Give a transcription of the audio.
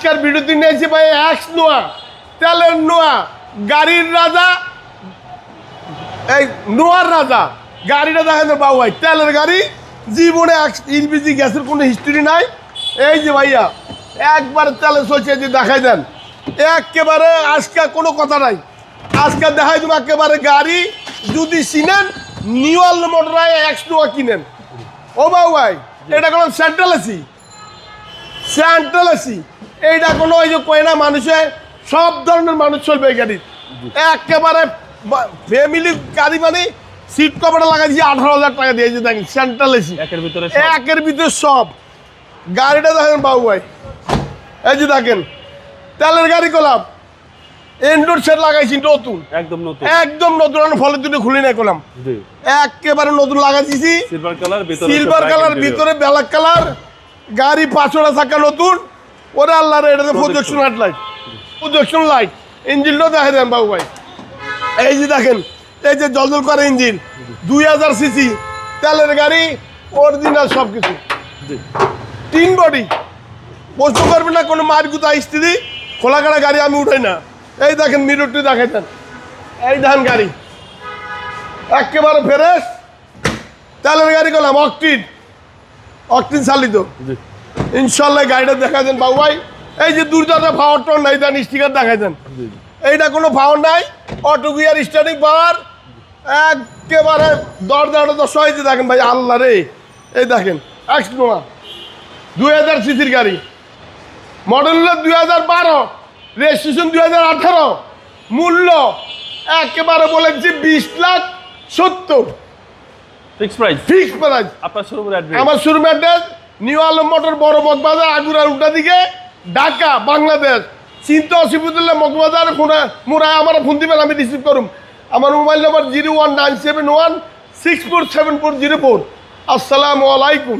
আজকের ভিডিওতে নিয়েছি ভাই এক্স নোয়া, তেলের নোয়া, গাড়ির রাজা, এই নোয়ার রাজা। গাড়িটা দেখেন বাবু ভাই, তেলের গাড়ি, জীবনে এলপিজি গ্যাসের কোনো হিস্ট্রি নাই। এই যে ভাইয়া একবার তেলে চলছে, যে দেখাই দেন একেবারে, আজকে কোনো কথা নাই। আজকে দেখাই দেবো একেবারে গাড়ি, যদি চিনেন নিউয়াল মোটরায় এক্স নোয়া কিনেন। ও বাবু ভাই, এটা কোনো সেন্ট্রাল এসি, সেন্ট্রাল এসি, এইটা কোনো ওই যে কয়না মানুষে সব ধরনের মানুষ চলবে এই গাড়ি। একেবারে ফ্যামিলি গাড়ি, মানে সিট কভারটা লাগাই দিয়েছি 18,000 টাকা দিয়েছে। দেখেন সেন্ট্রাল এসি, একের ভিতরে সব। গাড়িটা দেখেন বাবু ভাই, এই যে দেখেন তেলের গাড়ি করলাম, এন্ডোর সেট লাগাইছি নতুন, একদম নতুন, একদম নতুন। ফলে দুটো খুলি নাই করলাম, একেবারে নতুন লাগাইছি। সিলভার কালার ভিতরে ব্ল্যাক কালার, গাড়ি 5টা চাকা নতুন। ওরে আল্লাহ রে, এটাতে প্রজেকশন লাইট, প্রজেকশন লাইট। ইঞ্জিনটাও দেখে দেন বাবু ভাই, এই যে দেখেন, এই যে জলজল করে ইঞ্জিন, 2000 সিসি তেলের গাড়ি, অরিজিনাল সব কিছু, 3 বডি। প্রশ্ন করবে না কোনো মারগুতা স্ত্রী, খোলা কাটা গাড়ি আমি উঠাই না। এই দেখেন মিররটি দেখাই দেন, এই দেখেন গাড়ি একেবারে ফ্রেশ তেলের গাড়ি করলাম, অকটিন চালিত। ইনশাল্লাহ গাড়িটা দেখা দেন বাবু ভাই। এই যে দুর্দাটা পাওয়ার টোন নাই দেন, স্টিকার দেখাই দেন, এইটা কোনো পাওয়ার নাই, অটো গিয়ার স্টার্টিং পাওয়ার, একেবারে দরজাটা 10 হয়েছে। দেখেন ভাই আল্লাহ রে, এই দেখেন এক্স নোয়া 2000 সিসির গাড়ি, মডেল হলো 2012, রেজিস্ট্রেশন 2018, মূল্য একেবারে বলেছি 20,70,000 ফিক্সড প্রাইস। Fixed price. আপনার শোরুমের অ্যাড্রেস? আমার showroom address new Alam motor, বড় মগবাজার, আগুরার উল্টা দিকে, ঢাকা, বাংলাদেশ। চিন্তা অসুবিধা মগবাজার মোড়ায় আমার ফোন দিবেন, আমি রিসিভ করুম। আমার মোবাইল নম্বর 01971647404। আসসালামু আলাইকুম।